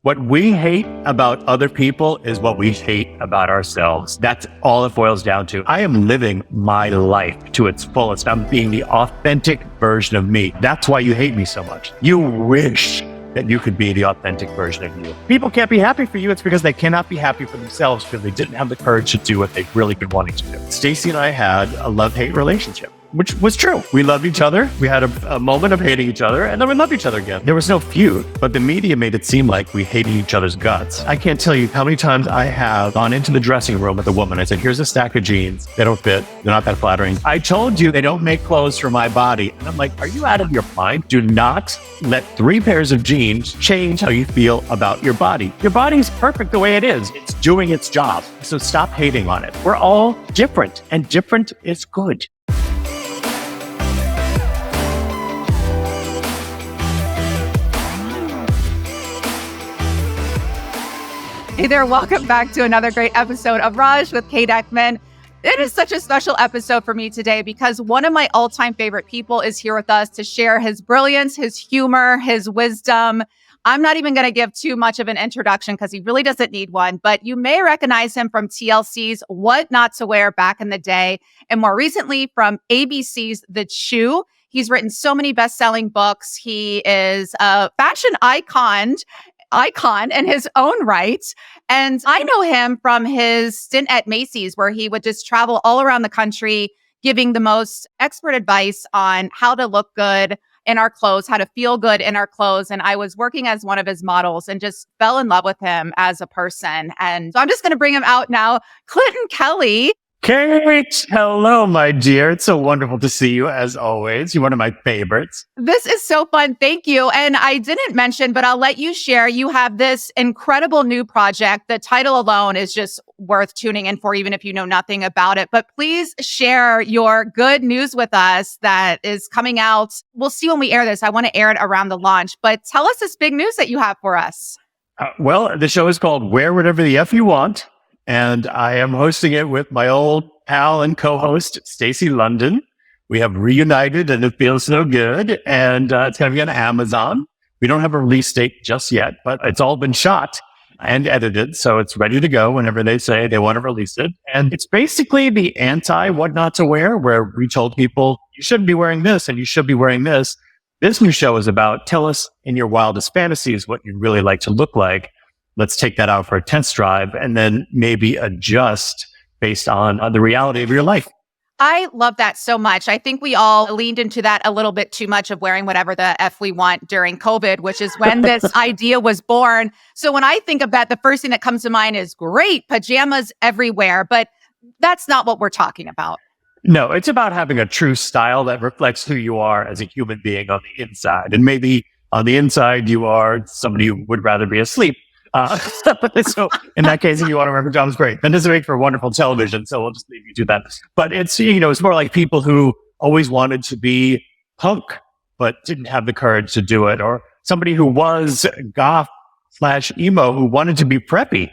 What we hate about other people is what we hate about ourselves. That's all it boils down to. I am living my life to its fullest. I'm being the authentic version of me. That's why you hate me so much. You wish that you could be the authentic version of you. People can't be happy for you. It's because they cannot be happy for themselves because they didn't have the courage to do what they've really been wanting to do. Stacy and I had a love-hate relationship, which was true. We loved each other. We had a moment of hating each other, and then we loved each other again. There was no feud, but the media made it seem like we hated each other's guts. I can't tell you how many times I have gone into the dressing room with a woman. I said, here's a stack of jeans. They don't fit. They're not that flattering. I told you they don't make clothes for my body. And I'm like, are you out of your mind? Do not let 3 pairs of jeans change how you feel about your body. Your body's perfect the way it is. It's doing its job. So stop hating on it. We're all different, and different is good. Hey there, welcome back to another great episode of Raj with Kate Eckman. It is such a special episode for me today because one of my all-time favorite people is here with us to share his brilliance, his humor, his wisdom. I'm not even going to give too much of an introduction because he really doesn't need one, but you may recognize him from TLC's What Not to Wear back in the day, and more recently from ABC's The Chew. He's written so many best-selling books. He is a fashion icon in his own right. And I know him from his stint at Macy's, where he would just travel all around the country, giving the most expert advice on how to look good in our clothes, how to feel good in our clothes. And I was working as one of his models and just fell in love with him as a person. And so I'm just going to bring him out now. Clinton Kelly. Kate, hello, my dear. It's so wonderful to see you, as always. You're one of my favorites. This is so fun. Thank you. And I didn't mention, but I'll let you share. You have this incredible new project. The title alone is just worth tuning in for, even if you know nothing about it. But please share your good news with us that is coming out. We'll see when we air this. I want to air it around the launch. But tell us this big news that you have for us. Well, the show is called Wear Whatever the F You Want. And I am hosting it with my old pal and co-host, Stacy London. We have reunited, and it feels so good. And it's going to be on Amazon. We don't have a release date just yet, but it's all been shot and edited. So it's ready to go whenever they say they want to release it. And it's basically the anti what not to wear, where we told people, you shouldn't be wearing this and you should be wearing this. This new show is about, tell us in your wildest fantasies what you'd really like to look like. Let's take that out for a test drive and then maybe adjust based on the reality of your life. I love that so much. I think we all leaned into that a little bit too much of wearing whatever the F we want during COVID, which is when this idea was born. So when I think of that, the first thing that comes to mind is great, pajamas everywhere, but that's not what we're talking about. No, it's about having a true style that reflects who you are as a human being on the inside. And maybe on the inside, you are somebody who would rather be asleep. So in that case, if you want to wear pajamas, great. That doesn't make for wonderful television, so we'll just leave you to that. But it's, it's more like people who always wanted to be punk, but didn't have the courage to do it. Or somebody who was goth/emo who wanted to be preppy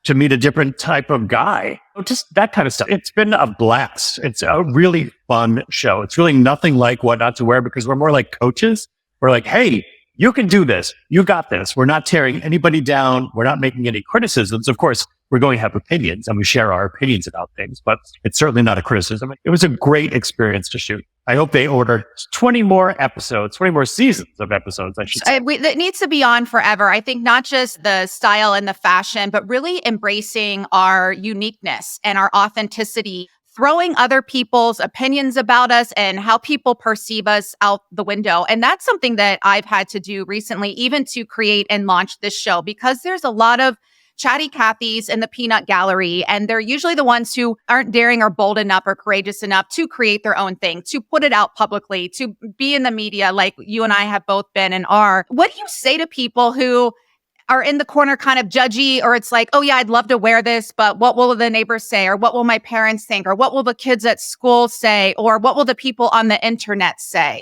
to meet a different type of guy. Just that kind of stuff. It's been a blast. It's a really fun show. It's really nothing like What Not to Wear because we're more like coaches. We're like, hey, you can do this. You got this. We're not tearing anybody down. We're not making any criticisms. Of course, we're going to have opinions and we share our opinions about things, but it's certainly not a criticism. It was a great experience to shoot. I hope they order 20 more episodes, 20 more seasons of episodes, I should say. It needs to be on forever. I think not just the style and the fashion, but really embracing our uniqueness and our authenticity, throwing other people's opinions about us and how people perceive us out the window. And that's something that I've had to do recently, even to create and launch this show, because there's a lot of chatty Cathys in the peanut gallery, and they're usually the ones who aren't daring or bold enough or courageous enough to create their own thing, to put it out publicly, to be in the media like you and I have both been and are. What do you say to people who are in the corner kind of judgy, or it's like, oh yeah, I'd love to wear this, but what will the neighbors say? Or what will my parents think? Or what will the kids at school say? Or what will the people on the internet say?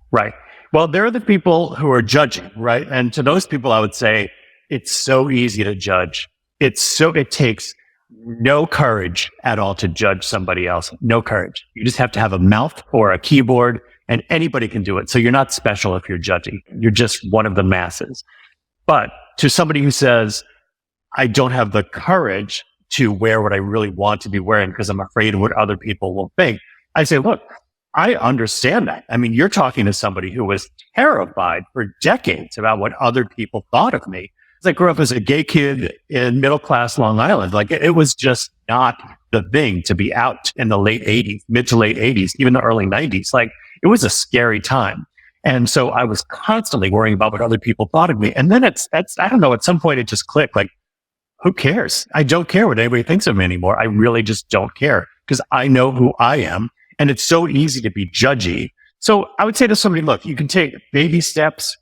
Right. Well, there are the people who are judging, right? And to those people, I would say it's so easy to judge. It takes no courage at all to judge somebody else. No courage. You just have to have a mouth or a keyboard and anybody can do it. So you're not special if you're judging. You're just one of the masses. But to somebody who says, I don't have the courage to wear what I really want to be wearing because I'm afraid of what other people will think, I say, look, I understand that. I mean, you're talking to somebody who was terrified for decades about what other people thought of me. I grew up as a gay kid in middle class Long Island. Like it was just not the thing to be out in the late 80s, mid to late 80s, even the early 90s. Like it was a scary time. And so I was constantly worrying about what other people thought of me. And then I don't know, at some point it just clicked. Like, who cares? I don't care what anybody thinks of me anymore. I really just don't care because I know who I am. And it's so easy to be judgy. So I would say to somebody, look, you can take baby steps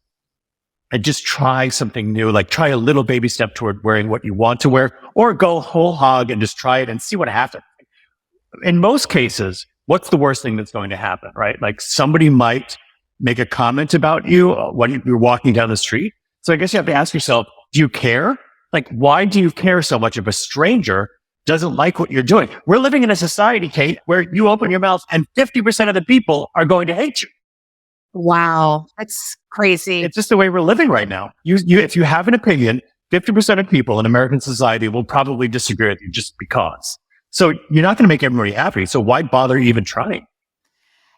and just try something new, like try a little baby step toward wearing what you want to wear, or go whole hog and just try it and see what happens. In most cases, what's the worst thing that's going to happen, right? Like somebody might make a comment about you when you're walking down the street. So I guess you have to ask yourself, do you care? Like, why do you care so much if a stranger doesn't like what you're doing? We're living in a society, Kate, where you open your mouth and 50% of the people are going to hate you. Wow, that's crazy. It's just the way we're living right now. If you have an opinion, 50% of people in American society will probably disagree with you just because. So you're not going to make everybody happy. So why bother even trying?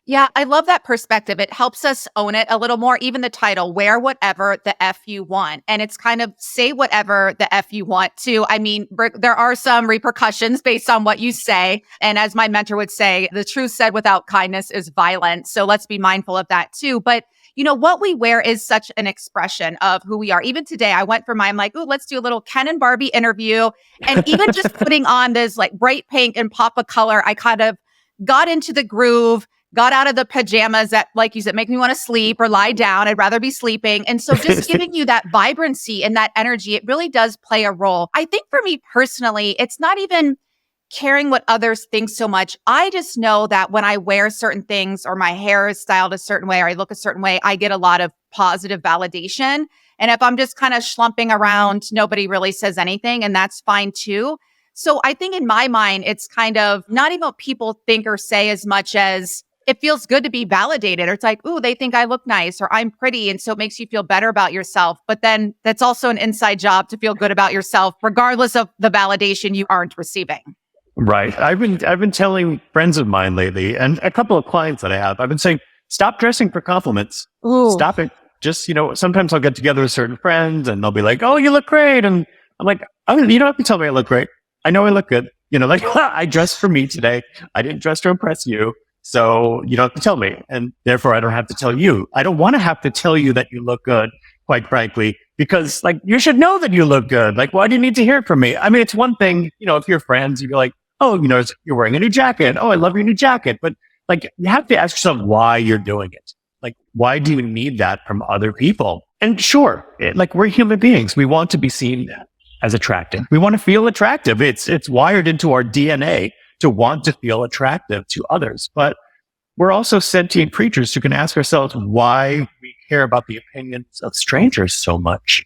Yeah, I love that perspective. It helps us own it a little more. Even the title, wear whatever the F you want. And it's kind of say whatever the F you want to. I mean, there are some repercussions based on what you say. And as my mentor would say, the truth said without kindness is violence. So let's be mindful of that too. But you know, what we wear is such an expression of who we are. Even today, I went for I'm like, oh, let's do a little Ken and Barbie interview. And even just putting on this like bright pink and pop of color, I kind of got into the groove, got out of the pajamas that, like you said, make me want to sleep or lie down. I'd rather be sleeping. And so just giving you that vibrancy and that energy, it really does play a role. I think for me personally, it's not even caring what others think so much. I just know that when I wear certain things or my hair is styled a certain way or I look a certain way, I get a lot of positive validation. And if I'm just kind of schlumping around, nobody really says anything, and that's fine too. So I think in my mind, it's kind of not even what people think or say as much as it feels good to be validated. Or it's like, ooh, they think I look nice or I'm pretty. And so it makes you feel better about yourself. But then that's also an inside job to feel good about yourself, regardless of the validation you aren't receiving. Right. I've been telling friends of mine lately and a couple of clients that I have, I've been saying, stop dressing for compliments. Ooh. Stop it. Just, sometimes I'll get together with certain friends and they'll be like, oh, you look great. And I'm like, oh, you don't have to tell me I look great. I know I look good. I dressed for me today. I didn't dress to impress you. So you don't have to tell me. And therefore I don't have to tell you. I don't want to have to tell you that you look good, quite frankly, because you should know that you look good. Like, why do you need to hear it from me? I mean, it's one thing, if you're friends, you'd be like, oh, you're wearing a new jacket. Oh, I love your new jacket. But you have to ask yourself why you're doing it. Why do you need that from other people? And sure, we're human beings. We want to be seen as attractive. We want to feel attractive. It's wired into our DNA to want to feel attractive to others. But we're also sentient creatures who can ask ourselves why we care about the opinions of strangers so much.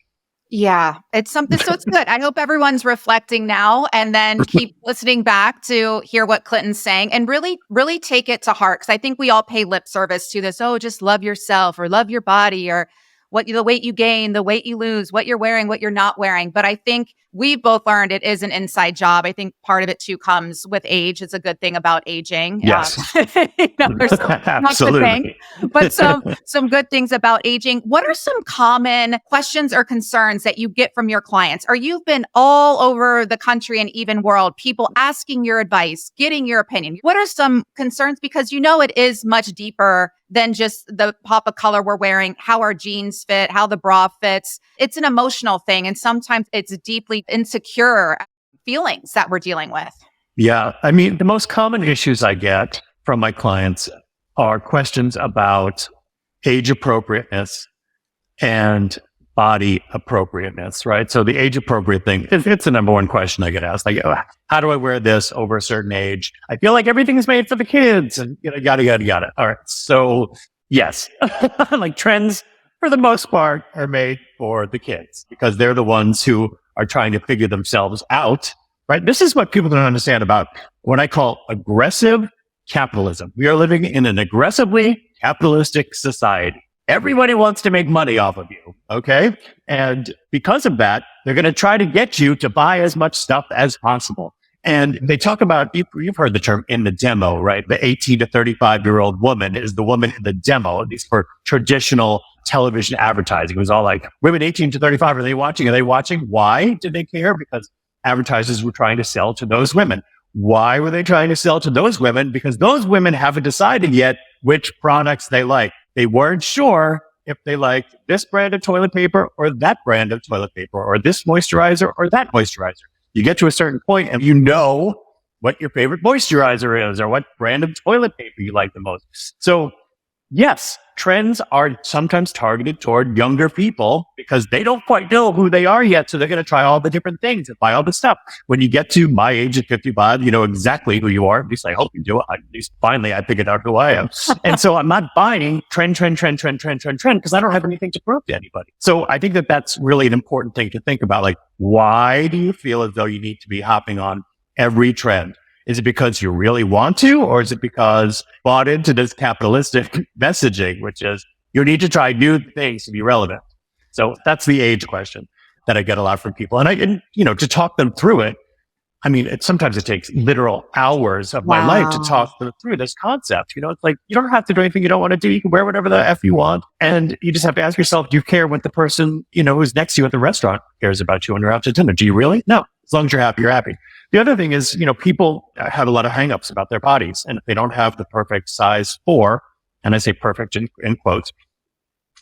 Yeah, it's something. So it's good. I hope everyone's reflecting now and then keep listening back to hear what Clinton's saying and really, really take it to heart. Because I think we all pay lip service to this. Oh, just love yourself or love your body or the weight you gain, the weight you lose, what you're wearing, what you're not wearing. But I think we've both learned it is an inside job. I think part of it too comes with age. It's a good thing about aging. Yes. There's absolutely. But some good things about aging. What are some common questions or concerns that you get from your clients? Or you've been all over the country and even world, people asking your advice, getting your opinion. What are some concerns? Because it is much deeper than just the pop of color we're wearing, how our jeans fit, how the bra fits. It's an emotional thing. And sometimes it's deeply insecure feelings that we're dealing with. Yeah. I mean, the most common issues I get from my clients are questions about age appropriateness and body appropriateness, right? So the age appropriate thing, it's the number one question I get asked. How do I wear this over a certain age? I feel like everything is made for the kids and yada, yada, yada. All right. So yes, trends for the most part are made for the kids because they're the ones who are trying to figure themselves out, right? This is what people don't understand about what I call aggressive capitalism. We are living in an aggressively capitalistic society. Everybody wants to make money off of you. Okay. And because of that, they're going to try to get you to buy as much stuff as possible. And they talk about, you've heard the term in the demo, right? The 18 to 35-year-old woman is the woman in the demo, at least for traditional television advertising. It was all like, women 18 to 35, are they watching? Are they watching? Why did they care? Because advertisers were trying to sell to those women. Why were they trying to sell to those women? Because those women haven't decided yet which products they like. They weren't sure if they liked this brand of toilet paper or that brand of toilet paper or this moisturizer or that moisturizer. You get to a certain point and you know what your favorite moisturizer is or what brand of toilet paper you like the most. So yes, trends are sometimes targeted toward younger people because they don't quite know who they are yet. So they're going to try all the different things and buy all the stuff. When you get to my age at 55, you know exactly who you are. At least I hope you do. At least finally I figured out who I am. And so I'm not buying trend, because I don't have anything to prove to anybody. So I think that that's really an important thing to think about. Like, why do you feel as though you need to be hopping on every trend? Is it because you really want to, or is it because you bought into this capitalistic messaging, which is you need to try new things to be relevant? So that's the age question that I get a lot from people. And to talk them through it, I mean, sometimes it takes literal hours of my life to talk them through this concept. It's like, you don't have to do anything you don't want to do. You can wear whatever the F you want. And you just have to ask yourself, do you care what the person, who's next to you at the restaurant cares about you when you're out to dinner? Do you really? No. As long as you're happy, you're happy. The other thing is, people have a lot of hangups about their bodies. And if they don't have the perfect size 4, and I say perfect in quotes,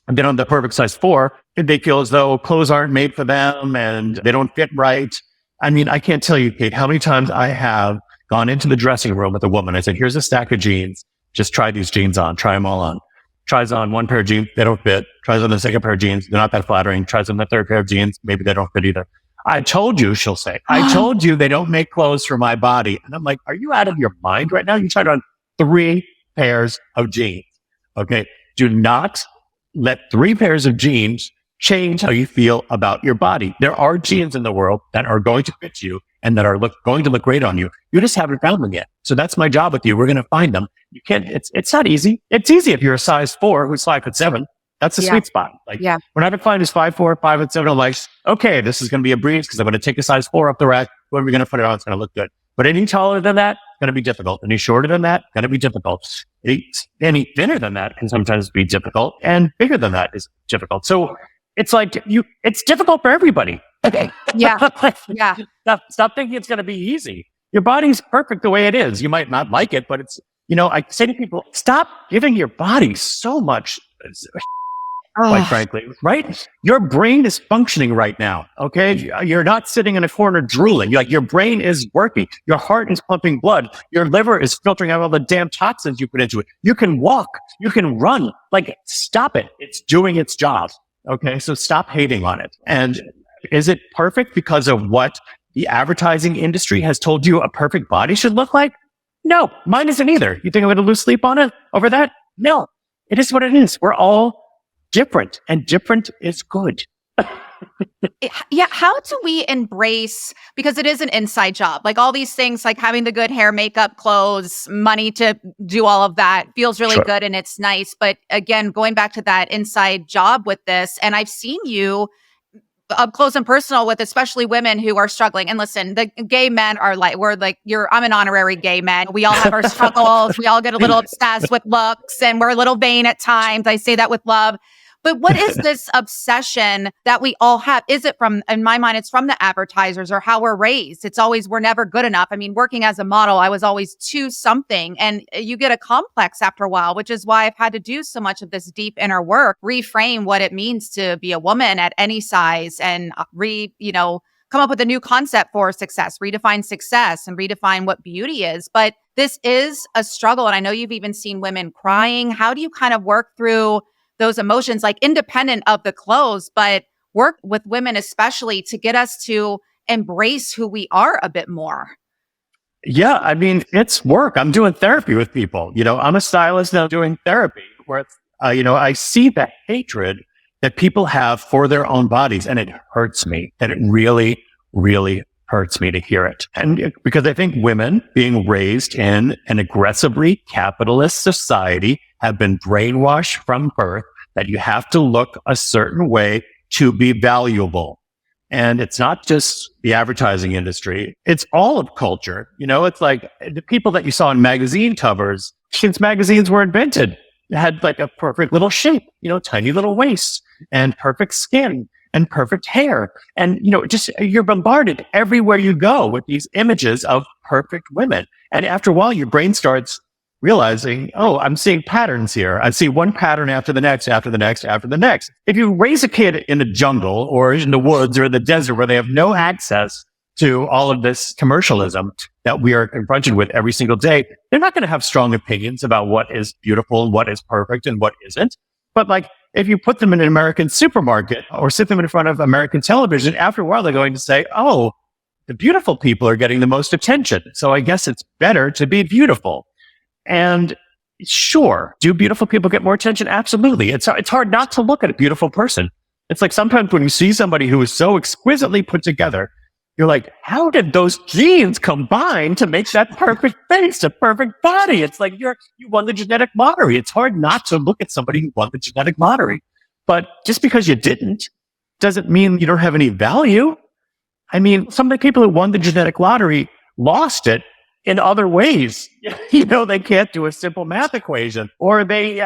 and they don't have the perfect size 4, they feel as though clothes aren't made for them and they don't fit right. I mean, I can't tell you, Kate, how many times I have gone into the dressing room with a woman. I said, here's a stack of jeans. Just try these jeans on. Try them all on. Tries on one pair of jeans. They don't fit. Tries on the second pair of jeans. They're not that flattering. Tries on the third pair of jeans. Maybe they don't fit either. I told you, she'll say. I told you they don't make clothes for my body. And I'm like, are you out of your mind right now? You tried on 3 pairs of jeans. Okay. Do not let 3 pairs of jeans change how you feel about your body. There are jeans in the world that are going to fit you and that are going to look great on you. You just haven't found them yet. So that's my job with you. We're going to find them. You can't, it's not easy. It's easy if you're a size 4 who's 5'7". That's the sweet spot. Like, when I find is 5'4", 5'7", I'm like, okay, this is going to be a breeze because I'm going to take a size 4 off the rack. When we're going to put it on, it's going to look good. But any taller than that, going to be difficult. Any shorter than that, going to be difficult. Any thinner than that can sometimes be difficult, and bigger than that is difficult. So it's like it's difficult for everybody. Okay. Yeah. Stop thinking it's going to be easy. Your body's perfect the way it is. You might not like it, but it's, I say to people, stop giving your body so much, quite frankly, right? Your brain is functioning right now. Okay. You're not sitting in a corner drooling. Your brain is working. Your heart is pumping blood. Your liver is filtering out all the damn toxins you put into it. You can walk. You can run. Stop it. It's doing its job. Okay. So stop hating on it. And is it perfect because of what the advertising industry has told you a perfect body should look like? No, mine isn't either. You think I'm going to lose sleep on it over that? No, it is what it is. We're all different, and different is good. Yeah. How do we embrace, because it is an inside job, like all these things, like having the good hair, makeup, clothes, money to do all of that feels really good and it's nice. But again, going back to that inside job with this, and I've seen you up close and personal with especially women who are struggling. And listen, the gay men are like, I'm an honorary gay man. We all have our struggles. We all get a little obsessed with looks and we're a little vain at times. I say that with love. But what is this obsession that we all have? Is it in my mind, it's from the advertisers or how we're raised. It's always, we're never good enough. I mean, working as a model, I was always too something, and you get a complex after a while, which is why I've had to do so much of this deep inner work, reframe what it means to be a woman at any size, and come up with a new concept for success, and redefine what beauty is. But this is a struggle. And I know you've even seen women crying. How do you kind of work through those emotions, like independent of the clothes, but work with women especially to get us to embrace who we are a bit more? Yeah, I mean, it's work. I'm doing therapy with people. I'm a stylist now doing therapy where, I see the hatred that people have for their own bodies, and it hurts me. And it really, really hurts me to hear it. And because I think women being raised in an aggressively capitalist society have been brainwashed from birth that you have to look a certain way to be valuable. And it's not just the advertising industry. It's all of culture. It's like the people that you saw in magazine covers since magazines were invented had like a perfect little shape, tiny little waist and perfect skin and perfect hair. And, just you're bombarded everywhere you go with these images of perfect women. And after a while, your brain starts realizing, oh, I'm seeing patterns here. I see one pattern after the next, after the next, after the next. If you raise a kid in the jungle or in the woods or in the desert where they have no access to all of this commercialism that we are confronted with every single day, they're not going to have strong opinions about what is beautiful and what is perfect and what isn't. But like, if you put them in an American supermarket or sit them in front of American television, after a while, they're going to say, oh, the beautiful people are getting the most attention. So I guess it's better to be beautiful. And sure, do beautiful people get more attention? Absolutely. It's hard not to look at a beautiful person. It's like sometimes when you see somebody who is so exquisitely put together, you're like, how did those genes combine to make that perfect face, a perfect body? It's like you won the genetic lottery. It's hard not to look at somebody who won the genetic lottery. But just because you didn't doesn't mean you don't have any value. I mean, some of the people who won the genetic lottery lost it in other ways. They can't do a simple math equation, or they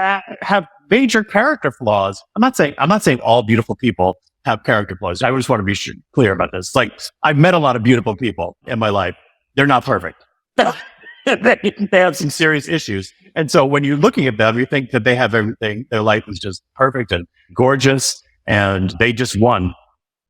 have major character flaws. I'm not saying all beautiful people have character flaws. I just want to be clear about this. Like, I've met a lot of beautiful people in my life. They're not perfect. They have some serious issues. And so when you're looking at them, you think that they have everything. Their life is just perfect and gorgeous, and they just won.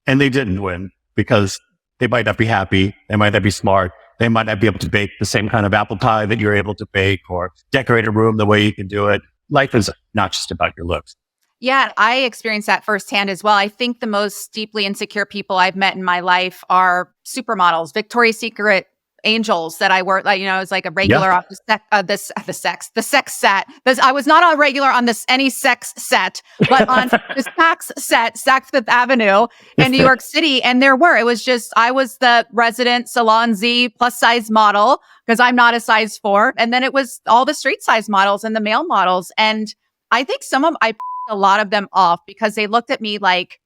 And they didn't win because they might not be happy. They might not be smart. They might not be able to bake the same kind of apple pie that you're able to bake or decorate a room the way you can do it. Life is not just about your looks. Yeah, I experienced that firsthand as well. I think the most deeply insecure people I've met in my life are supermodels, Victoria's Secret angels that I worked, I was like a regular off the sex set. I was not a regular on any sex set, but on the Saks set, Saks Fifth Avenue in New York City. And I was the resident Salon Z plus size model because I'm not a size 4. And then it was all the street size models and the male models. And I think I a lot of them off because they looked at me like,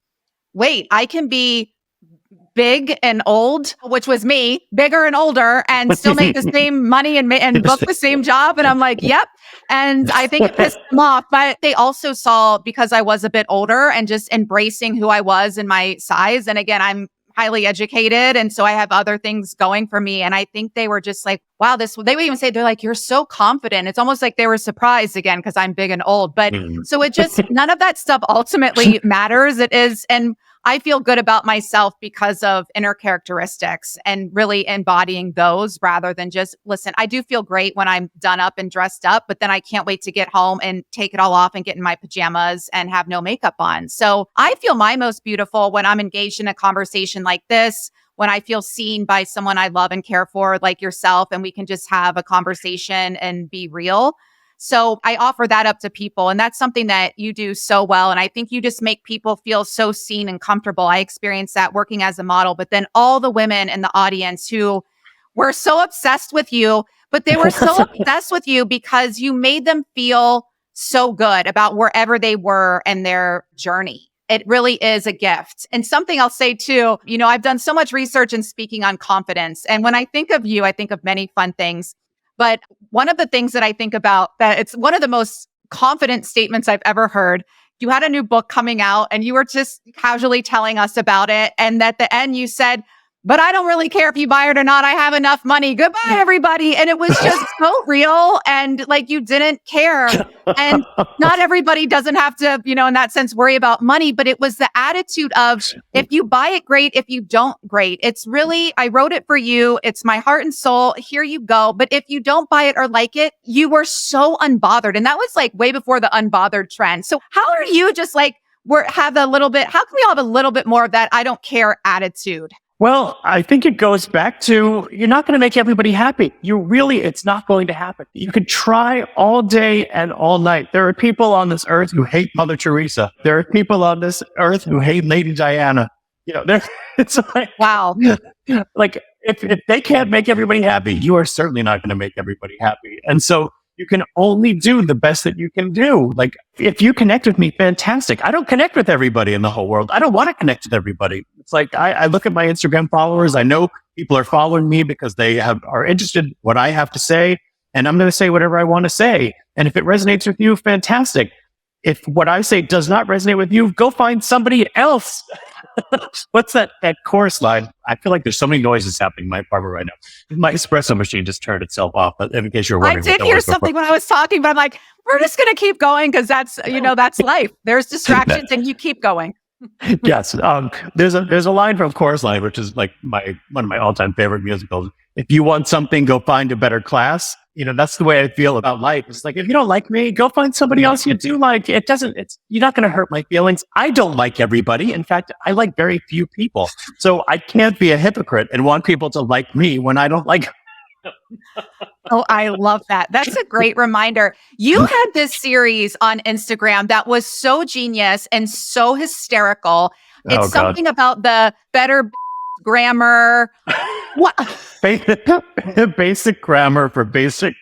wait, I can be big and old, which was me, bigger and older, and still make the same money and book the same job. And I'm like, yep. And I think it pissed them off. But they also saw, because I was a bit older and just embracing who I was in my size. And again, I'm highly educated. And so I have other things going for me. And I think they were just like, wow, they would even say, they're like, you're so confident. It's almost like they were surprised again, because I'm big and old. But so it just, none of that stuff ultimately matters. It is. And I feel good about myself because of inner characteristics and really embodying those rather than just, listen, I do feel great when I'm done up and dressed up, but then I can't wait to get home and take it all off and get in my pajamas and have no makeup on. So I feel my most beautiful when I'm engaged in a conversation like this, when I feel seen by someone I love and care for, like yourself, and we can just have a conversation and be real. So I offer that up to people. And that's something that you do so well. And I think you just make people feel so seen and comfortable. I experienced that working as a model, but then all the women in the audience who were so obsessed with you, but they were so obsessed with you because you made them feel so good about wherever they were in their journey. It really is a gift. And something I'll say too, I've done so much research and speaking on confidence. And when I think of you, I think of many fun things. But one of the things that I think about, that it's one of the most confident statements I've ever heard. You had a new book coming out and you were just casually telling us about it. And at the end you said, but I don't really care if you buy it or not. I have enough money. Goodbye, everybody. And it was just so real. And like, you didn't care. And not everybody doesn't have to, in that sense, worry about money. But it was the attitude of, if you buy it, great. If you don't, great. It's really, I wrote it for you. It's my heart and soul. Here you go. But if you don't buy it or like it, you were so unbothered. And that was like way before the unbothered trend. So how are you just like, how can we all have a little bit more of that I don't care attitude? Well, I think it goes back to, you're not going to make everybody happy. It's not going to happen. You could try all day and all night. There are people on this earth who hate Mother Teresa. There are people on this earth who hate Lady Diana. It's like, wow. Like if they can't make everybody happy, you are certainly not going to make everybody happy. And so you can only do the best that you can do. Like, if you connect with me, fantastic. I don't connect with everybody in the whole world. I don't want to connect with everybody. It's like, I look at my Instagram followers. I know people are following me because they are interested in what I have to say. And I'm going to say whatever I want to say. And if it resonates with you, fantastic. If what I say does not resonate with you, go find somebody else. What's that chorus line? I feel like there's so many noises happening in my apartment right now. My espresso machine just turned itself off, in case you're wondering. I did hear something when I was talking, but I'm like, we're just going to keep going because that's life. There's distractions and you keep going. Yes. There's a line from Chorus Line, which is like one of my all-time favorite musicals. If you want something, go find a better class. That's the way I feel about life. It's like, if you don't like me, go find somebody else you do like. You're not going to hurt my feelings. I don't like everybody. In fact, I like very few people. So I can't be a hypocrite and want people to like me when I don't like. Oh, I love that. That's a great reminder. You had this series on Instagram that was so genius and so hysterical. It's something about the better grammar. What? Basic grammar for basic.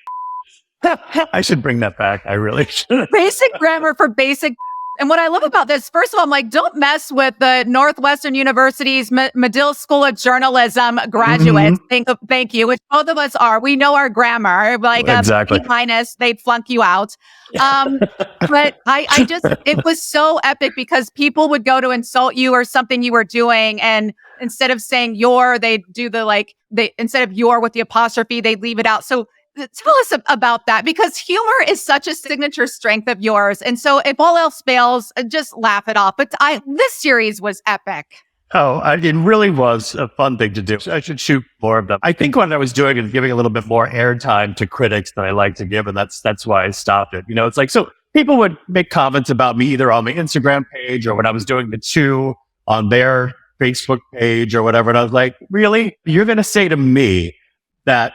I should bring that back. I really should. Basic grammar for basic. And what I love about this, first of all, I'm like, don't mess with the Northwestern University's Medill School of Journalism graduates. Thank you, which both of us are. We know our grammar. Like exactly. A B-, they'd flunk you out. But I just, it was so epic because people would go to insult you or something you were doing. And instead of saying your, they'd do instead of your with the apostrophe, they'd leave it out. So tell us about that, because humor is such a signature strength of yours. And so if all else fails, just laugh it off. But this series was epic. Oh, it really was a fun thing to do. I should shoot more of them. I think what I was doing is giving a little bit more airtime to critics than I like to give. And that's why I stopped it. It's like, so people would make comments about me either on my Instagram page or when I was doing the Chew on their Facebook page or whatever. And I was like, really? You're going to say to me that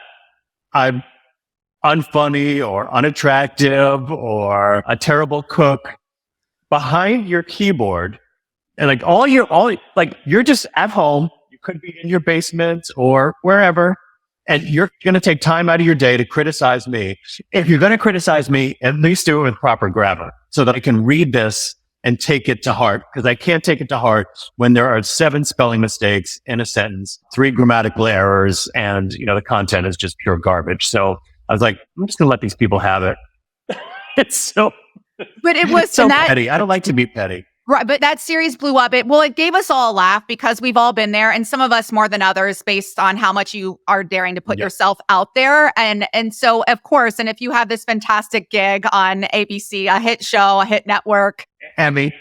I'm unfunny or unattractive or a terrible cook behind your keyboard, and you're just at home. You could be in your basement or wherever, and you're going to take time out of your day to criticize me. If you're going to criticize me, at least do it with proper grammar so that I can read this and take it to heart, because I can't take it to heart when there are 7 spelling mistakes in a sentence, 3 grammatical errors, and the content is just pure garbage. So I was like, I'm just going to let these people have it. But it was so petty. I don't like to be petty. Right. But that series blew up. It gave us all a laugh because we've all been there, and some of us more than others based on how much you are daring to put yourself out there. And so, of course, and if you have this fantastic gig on ABC, a hit show, a hit network, Emmy,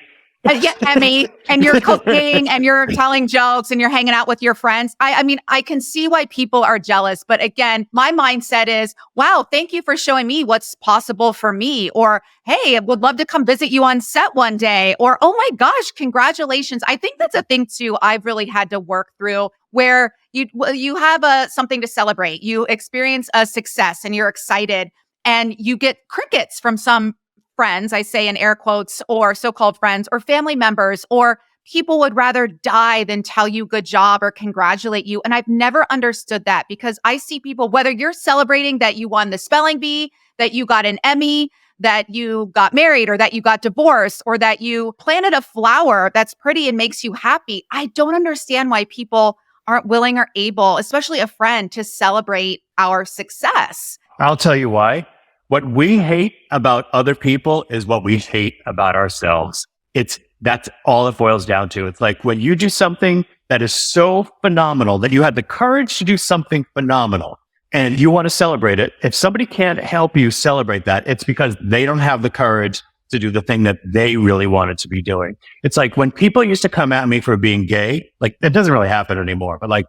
and you're cooking and you're telling jokes and you're hanging out with your friends. I mean, I can see why people are jealous. But again, my mindset is, wow, thank you for showing me what's possible for me. Or, hey, I would love to come visit you on set one day. Or, oh my gosh, congratulations. I think that's a thing too I've really had to work through, where you have something to celebrate. You experience a success and you're excited, and you get crickets from some friends, I say in air quotes, or so-called friends or family members, or people would rather die than tell you good job or congratulate you. And I've never understood that, because I see people, whether you're celebrating that you won the spelling bee, that you got an Emmy, that you got married, or that you got divorced, or that you planted a flower that's pretty and makes you happy. I don't understand why people aren't willing or able, especially a friend, to celebrate our success. I'll tell you why. What we hate about other people is what we hate about ourselves. That's all it boils down to. It's like when you do something that is so phenomenal, that you had the courage to do something phenomenal and you want to celebrate it. If somebody can't help you celebrate that, it's because they don't have the courage to do the thing that they really wanted to be doing. It's like when people used to come at me for being gay, like it doesn't really happen anymore, but like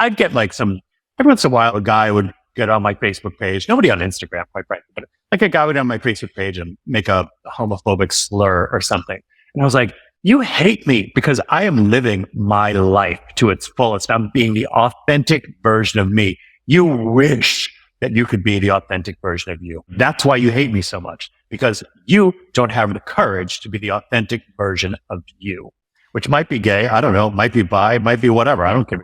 I'd get like every once in a while, a guy would get on my Facebook page, nobody on Instagram, quite frankly, but like a guy would on my Facebook page and make a homophobic slur or something. And I was like, you hate me because I am living my life to its fullest. I'm being the authentic version of me. You wish that you could be the authentic version of you. That's why you hate me so much, because you don't have the courage to be the authentic version of you, which might be gay. I don't know. Might be bi, might be whatever. I don't care.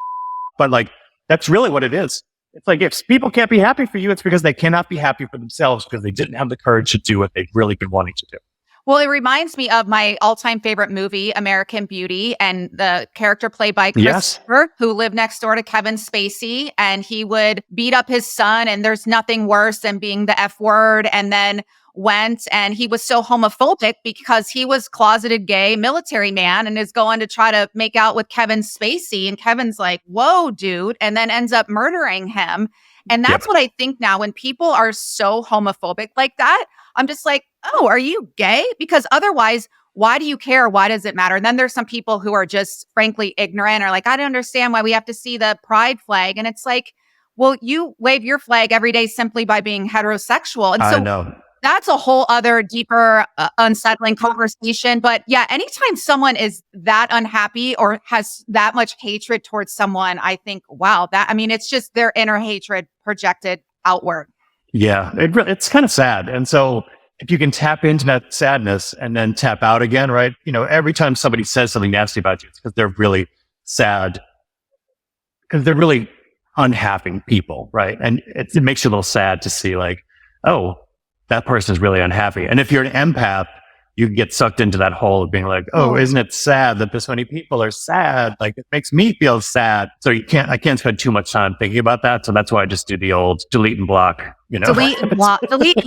But like, that's really what it is. It's like if people can't be happy for you, it's because they cannot be happy for themselves because they didn't have the courage to do what they've really been wanting to do. Well, it reminds me of my all-time favorite movie, American Beauty, and the character played by Yes. Christopher, who lived next door to Kevin Spacey, and he would beat up his son, and there's nothing worse than being the F word, and then went, and he was so homophobic because he was closeted gay military man and is going to try to make out with Kevin Spacey, and Kevin's like, whoa, dude, and then ends up murdering him. And that's Yep. what I think now when people are so homophobic like that, I'm just like, oh, are you gay? Because otherwise, why do you care? Why does it matter? And then there's some people who are just frankly ignorant or like, I don't understand why we have to see the pride flag. And it's like, well, you wave your flag every day simply by being heterosexual. And I so know. that's a whole other deeper, unsettling conversation. But yeah, anytime someone is that unhappy or has that much hatred towards someone, I think, wow, it's just their inner hatred projected outward. Yeah, it's kind of sad. And so if you can tap into that sadness and then tap out again, right? Every time somebody says something nasty about you, it's because they're really sad, because they're really unhappy people, right? And it makes you a little sad to see like, oh, that person is really unhappy. And if you're an empath, you can get sucked into that hole of being like, oh, isn't it sad that this many people are sad? Like it makes me feel sad. So I can't spend too much time thinking about that. So that's why I just do the old delete and block, Delete and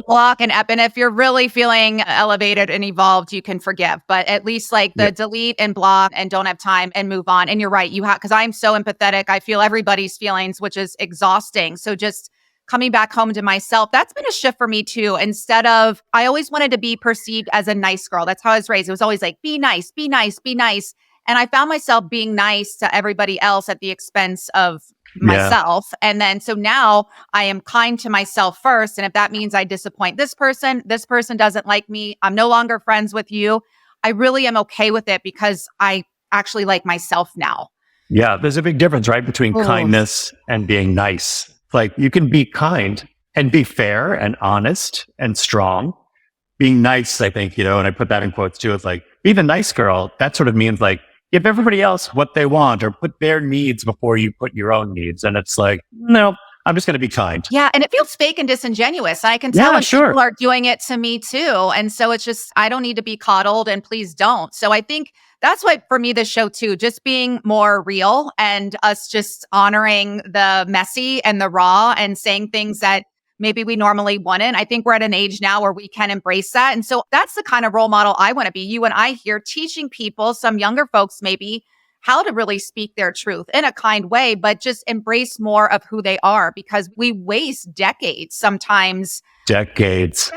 block, and if you're really feeling elevated and evolved, you can forgive, but at least like the delete and block and don't have time and move on. And you're right. Because I'm so empathetic. I feel everybody's feelings, which is exhausting. So just coming back home to myself, that's been a shift for me too. Instead of, I always wanted to be perceived as a nice girl. That's how I was raised. It was always like, be nice, be nice, be nice. And I found myself being nice to everybody else at the expense of myself. And then, so now I am kind to myself first. And if that means I disappoint this person doesn't like me, I'm no longer friends with you. I really am okay with it because I actually like myself now. Yeah. There's a big difference, right? Between kindness and being nice. Like you can be kind and be fair and honest and strong. Being nice, I think, and I put that in quotes too. It's like, be the nice girl. That sort of means like, give everybody else what they want or put their needs before you put your own needs. And it's like, no, I'm just going to be kind. Yeah. And it feels fake and disingenuous. I can tell when people are doing it to me too. And so it's just, I don't need to be coddled and please don't. So I think that's why for me, this show too, just being more real and us just honoring the messy and the raw and saying things that maybe we normally wouldn't. I think we're at an age now where we can embrace that. And so that's the kind of role model I want to be. You and I here teaching people, some younger folks maybe, how to really speak their truth in a kind way, but just embrace more of who they are because we waste decades sometimes. Decades,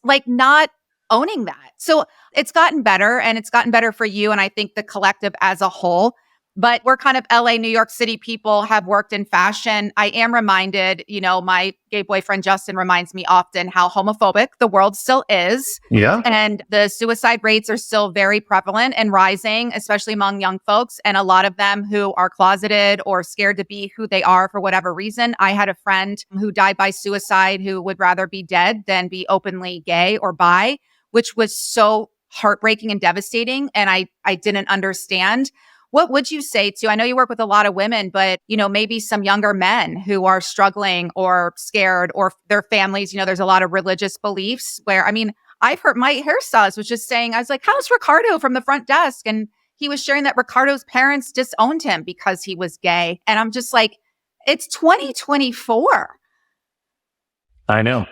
like not owning that. So it's gotten better and it's gotten better for you. And I think the collective as a whole. But we're kind of LA, New York City people, have worked in fashion. I am reminded, my gay boyfriend, Justin, reminds me often how homophobic the world still is. Yeah. And the suicide rates are still very prevalent and rising, especially among young folks. And a lot of them who are closeted or scared to be who they are for whatever reason. I had a friend who died by suicide who would rather be dead than be openly gay or bi, which was so heartbreaking and devastating. And I didn't understand. What would you say to, I know you work with a lot of women, but, maybe some younger men who are struggling or scared or their families, there's a lot of religious beliefs where, I've heard my hairstylist was just saying, I was like, how's Ricardo from the front desk? And he was sharing that Ricardo's parents disowned him because he was gay. And I'm just like, it's 2024. I know.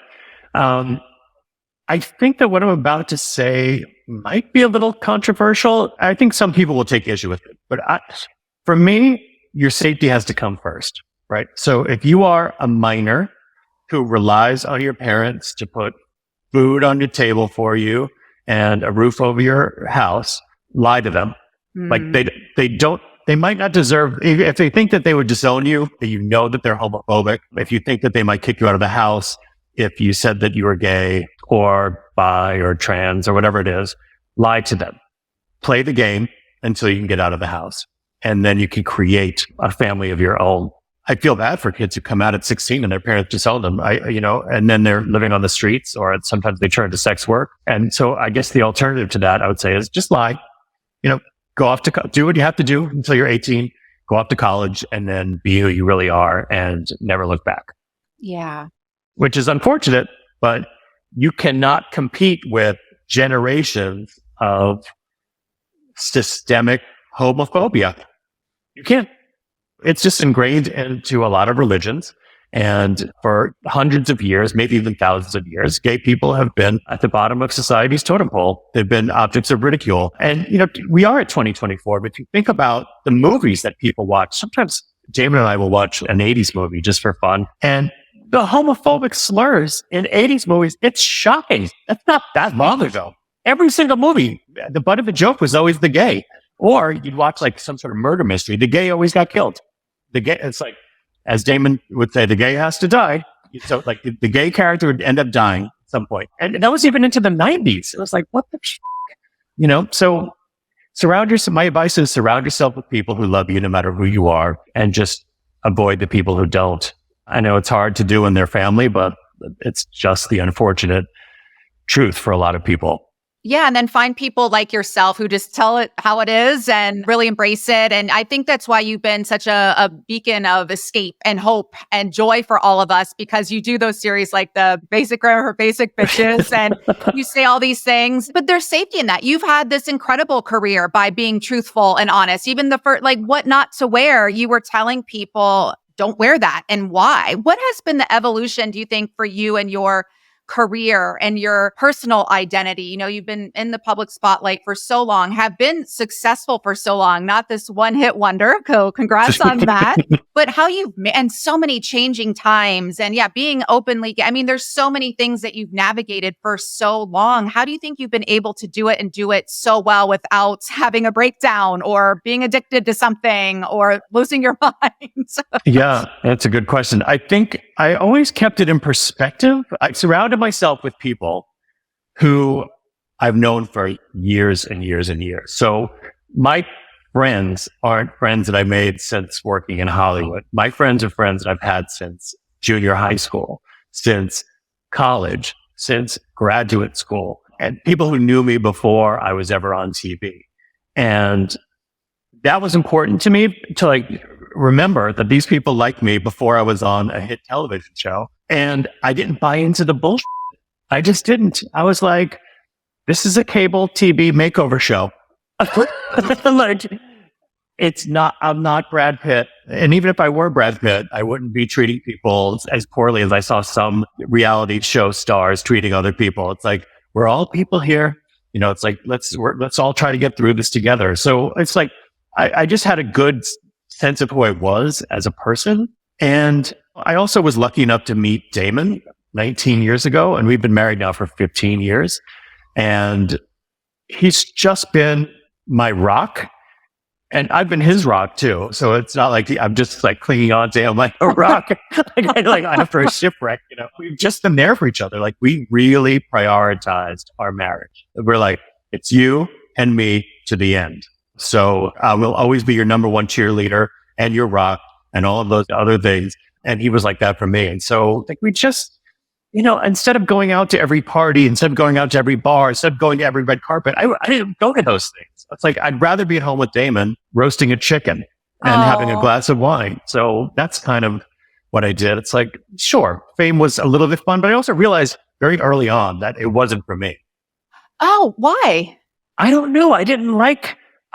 I think that what I'm about to say might be a little controversial. I think some people will take issue with it, but for me, your safety has to come first, right? So if you are a minor who relies on your parents to put food on your table for you and a roof over your house, lie to them. Like they might not deserve, if they think that they would disown you, that they're homophobic. If you think that they might kick you out of the house, if you said that you were gay or bi or trans or whatever it is, lie to them. Play the game until you can get out of the house. And then you can create a family of your own. I feel bad for kids who come out at 16 and their parents disown them, and then they're living on the streets or sometimes they turn to sex work. And so I guess the alternative to that, I would say, is just lie. Go off to do what you have to do until you're 18 go off to college and then be who you really are and never look back. Yeah. Which is unfortunate, but you cannot compete with generations of systemic homophobia. You can't. It's just ingrained into a lot of religions. And for hundreds of years, maybe even thousands of years, gay people have been at the bottom of society's totem pole. They've been objects of ridicule. And, we are at 2024, but if you think about the movies that people watch, sometimes Damon and I will watch an 80s movie just for fun. And the homophobic slurs in 80s movies, it's shocking. That's not that long ago. Every single movie, the butt of the joke was always the gay. Or you'd watch like some sort of murder mystery. The gay always got killed. It's like, as Damon would say, the gay has to die. So like the gay character would end up dying at some point. And that was even into the 90s. It was like, what the so my advice is surround yourself with people who love you no matter who you are, and just avoid the people who don't. I know it's hard to do in their family, but it's just the unfortunate truth for a lot of people. Yeah. And then find people like yourself who just tell it how it is and really embrace it. And I think that's why you've been such a beacon of escape and hope and joy for all of us, because you do those series like the Basic Grammar for Basic Bitches and you say all these things, but there's safety in that. You've had this incredible career by being truthful and honest. Even the first, like what not to wear, you were telling people, don't wear that and why. What has been the evolution, do you think, for you and your career and your personal identity? You've been in the public spotlight for so long, have been successful for so long, not this one hit wonder. Congrats on that. But how and so many changing times and being openly, there's so many things that you've navigated for so long. How do you think you've been able to do it and do it so well without having a breakdown or being addicted to something or losing your mind? Yeah, that's a good question. I think I always kept it in perspective. I surrounded myself with people who I've known for years and years and years. So my friends aren't friends that I made since working in Hollywood. My friends are friends that I've had since junior high school, since college, since graduate school, and people who knew me before I was ever on TV. And that was important to me to remember that these people liked me before I was on a hit television show. And I didn't buy into the bullshit. I just didn't. I was like, this is a cable TV makeover show. I'm not Brad Pitt. And even if I were Brad Pitt, I wouldn't be treating people as poorly as I saw some reality show stars treating other people. It's like, we're all people here. It's like, let's all try to get through this together. So it's like, I just had a good sense of who I was as a person. And I also was lucky enough to meet Damon 19 years ago, and we've been married now for 15 years. And he's just been my rock, and I've been his rock too. So it's not like I'm just like clinging on to him like a rock, like after a shipwreck. We've just been there for each other. Like we really prioritized our marriage. We're like, it's you and me to the end. So we'll always be your number one cheerleader and your rock and all of those other things. And he was like that for me. And so we just, instead of going out to every party, instead of going out to every bar, instead of going to every red carpet, I didn't go to those things. It's like, I'd rather be at home with Damon roasting a chicken and having a glass of wine. So that's kind of what I did. It's like, sure, fame was a little bit fun, but I also realized very early on that it wasn't for me. Oh, why? I don't know.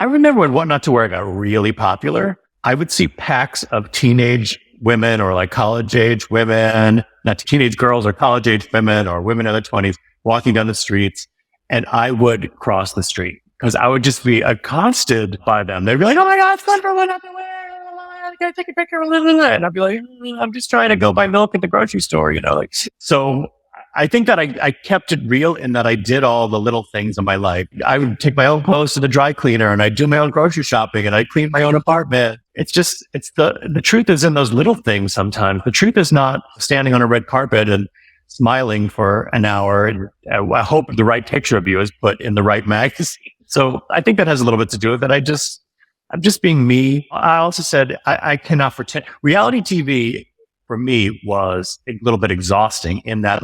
I remember when What Not to Wear got really popular. I would see packs of teenage women or like college age women, not teenage girls or college age women or women in their 20s walking down the streets. And I would cross the street because I would just be accosted by them. They'd be like, oh my God, it's fun for What Not to Wear. I gotta take a picture. And I'd be like, I'm just trying to go buy milk at the grocery store, So I think that I kept it real in that I did all the little things in my life. I would take my own clothes to the dry cleaner and I'd do my own grocery shopping and I'd clean my own apartment. It's the truth is in those little things sometimes. The truth is not standing on a red carpet and smiling for an hour. And I hope the right picture of you is put in the right magazine. So I think that has a little bit to do with it. I'm just being me. I also said, I cannot pretend. Reality TV for me was a little bit exhausting in that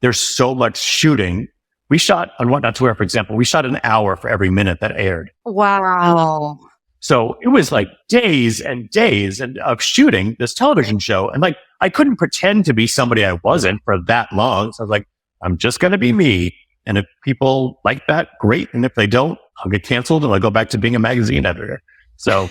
there's so much shooting. We shot on What Not to Wear, for example, we shot an hour for every minute that aired. Wow. So it was like days and days of shooting this television show. And like, I couldn't pretend to be somebody I wasn't for that long. So I was like, I'm just going to be me. And if people like that, great. And if they don't, I'll get canceled and I'll go back to being a magazine editor. So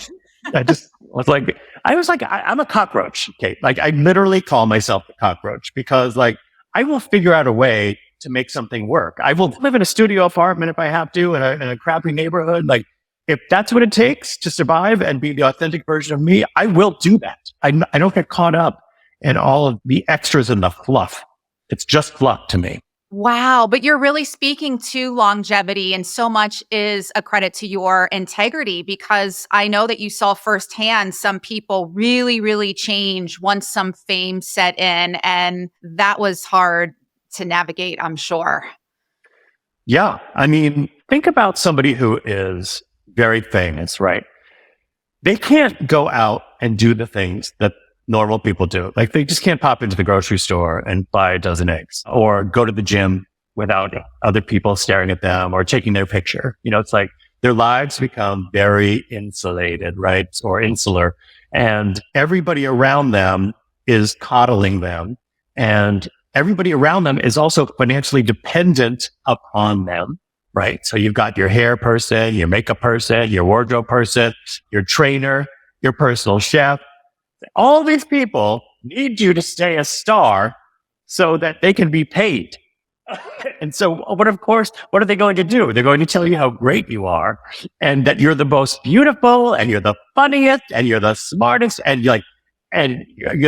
I just was like, I'm a cockroach, Kate. Like, I literally call myself a cockroach because like, I will figure out a way to make something work. I will live in a studio apartment if I have to in a crappy neighborhood. Like, if that's what it takes to survive and be the authentic version of me, I will do that. I don't get caught up in all of the extras and the fluff. It's just fluff to me. Wow. But you're really speaking to longevity, and so much is a credit to your integrity, because I know that you saw firsthand some people really, really change once some fame set in, and that was hard to navigate, I'm sure. Yeah. I mean, think about somebody who is very famous, right? They can't go out and do the things that normal people do. Like, they just can't pop into the grocery store and buy a dozen eggs or go to the gym without other people staring at them or taking their picture. You know, it's like their lives become very insulated, right? Or insular. And everybody around them is coddling them. And everybody around them is also financially dependent upon them. Right. So you've got your hair person, your makeup person, your wardrobe person, your trainer, your personal chef. All these people need you to stay a star so that they can be paid. And so what are they going to do? They're going to tell you how great you are and that you're the most beautiful and you're the funniest and you're the smartest and you're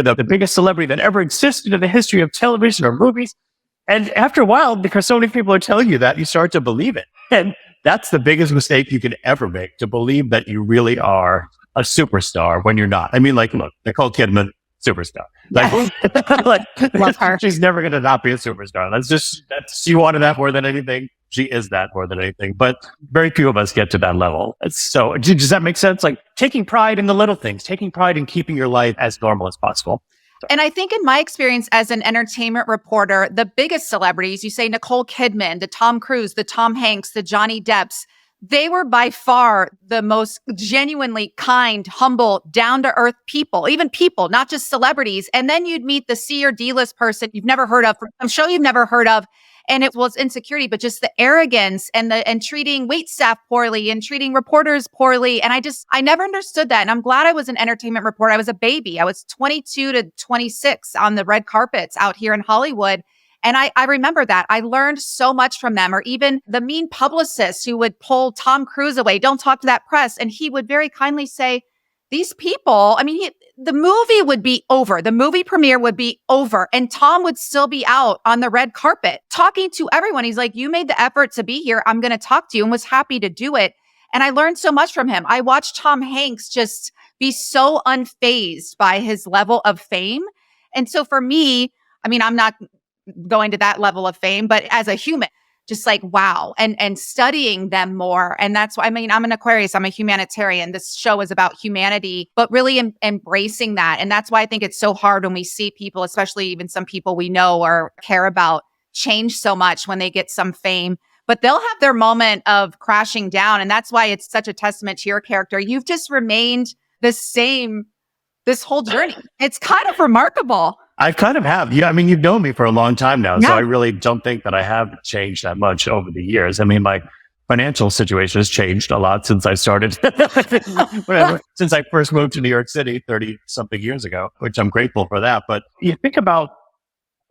the biggest celebrity that ever existed in the history of television or movies. And after a while, because so many people are telling you that, you start to believe it. And that's the biggest mistake you can ever make, to believe that you really are a superstar when you're not. I mean, like, look, Nicole Kidman, superstar. Like, Love her. She's never going to not be a superstar. She wanted that more than anything. She is that more than anything. But very few of us get to that level. So does that make sense? Like, taking pride in the little things, taking pride in keeping your life as normal as possible. And I think in my experience as an entertainment reporter, the biggest celebrities, you say Nicole Kidman, the Tom Cruise, the Tom Hanks, the Johnny Depps, they were by far the most genuinely kind, humble, down-to-earth people, even people, not just celebrities. And then you'd meet the C or D-list person you've never heard of, I'm sure you've never heard of. And it was insecurity, but just the arrogance and treating wait staff poorly and treating reporters poorly. And I never understood that. And I'm glad I was an entertainment reporter. I was a baby. I was 22 to 26 on the red carpets out here in Hollywood. And I remember that. I learned so much from them. Or even the mean publicist who would pull Tom Cruise away, don't talk to that press. And he would very kindly say, these people, the movie would be over. The movie premiere would be over. And Tom would still be out on the red carpet talking to everyone. He's like, you made the effort to be here. I'm going to talk to you, and was happy to do it. And I learned so much from him. I watched Tom Hanks just be so unfazed by his level of fame. And so for me, I'm not going to that level of fame, but as a human, just like, wow, and studying them more. And that's why, I'm an Aquarius, I'm a humanitarian. This show is about humanity, but really embracing that. And that's why I think it's so hard when we see people, especially even some people we know or care about, change so much when they get some fame, but they'll have their moment of crashing down. And that's why it's such a testament to your character. You've just remained the same this whole journey. It's kind of remarkable. I kind of have. Yeah. You've known me for a long time now. Yeah. So I really don't think that I have changed that much over the years. My financial situation has changed a lot since I started, since I first moved to New York City 30 something years ago, which I'm grateful for that. But you think about,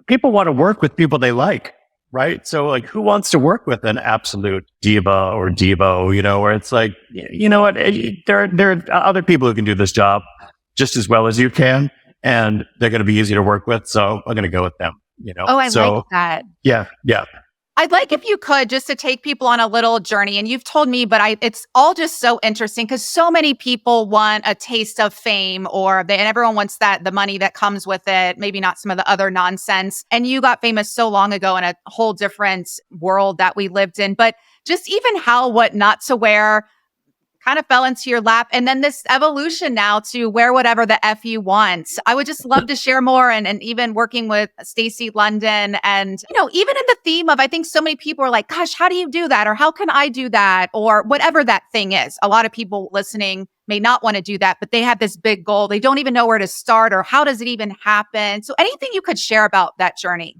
people want to work with people they like, right? So like, who wants to work with an absolute diva or divo, where it's like, you know what, there are other people who can do this job just as well as you can. And they're going to be easy to work with. So I'm going to go with them, Oh, I like that. Yeah. Yeah. I'd like if you could just to take people on a little journey. And you've told me, but it's all just so interesting because so many people want a taste of fame, and everyone wants the money that comes with it. Maybe not some of the other nonsense. And you got famous so long ago in a whole different world that we lived in, but just even what not to wear, kind of fell into your lap. And then this evolution now to wear whatever the F you want. I would just love to share more and even working with Stacy London and, even in the theme of, I think so many people are like, gosh, how do you do that? Or how can I do that? Or whatever that thing is. A lot of people listening may not want to do that, but they have this big goal. They don't even know where to start or how does it even happen? So anything you could share about that journey?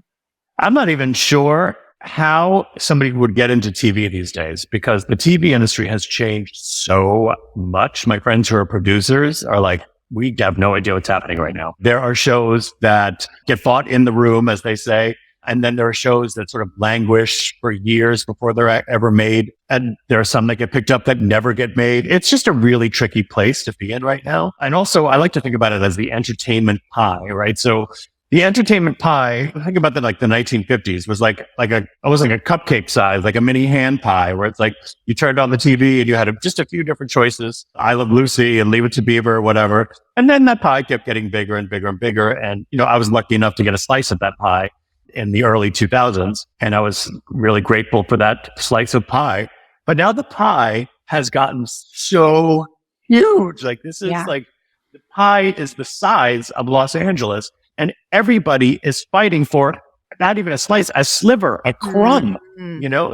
I'm not even sure how somebody would get into TV these days because the TV industry has changed so much. My friends who are producers are like, we have no idea what's happening right now. There are shows that get fought in the room, as they say. And then there are shows that sort of languish for years before they're ever made. And there are some that get picked up that never get made. It's just a really tricky place to be in right now. And also, I like to think about it as the entertainment pie, right? So the entertainment pie, think about that, like the 1950s was like a cupcake size, like a mini hand pie, where it's like you turned on the TV and you had just a few different choices. I Love Lucy and Leave It to Beaver, whatever. And then that pie kept getting bigger and bigger and bigger. And, I was lucky enough to get a slice of that pie in the early 2000s. And I was really grateful for that slice of pie. But now the pie has gotten so huge. Like like the pie is the size of Los Angeles. And everybody is fighting for not even a slice, a sliver, a crumb,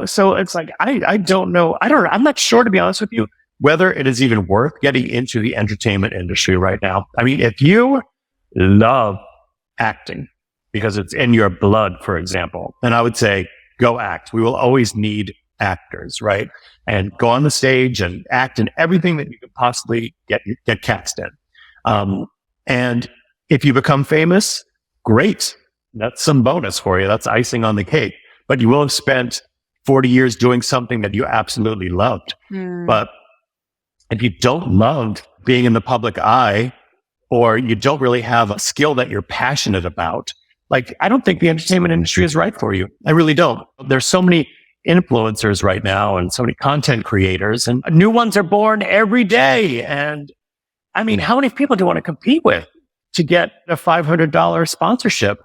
So it's like, I don't know. I'm not sure, to be honest with you, whether it is even worth getting into the entertainment industry right now. I mean, if you love acting because it's in your blood, for example, then I would say go act. We will always need actors, right? And go on the stage and act in everything that you could possibly get cast in. And if you become famous, great. That's some bonus for you. That's icing on the cake. But you will have spent 40 years doing something that you absolutely loved. But if you don't love being in the public eye, or you don't really have a skill that you're passionate about, like, I don't think the entertainment industry is right for you. I really don't. There's so many influencers right now and so many content creators, and new ones are born every day. And I mean, how many people do you want to compete with to get a $500 sponsorship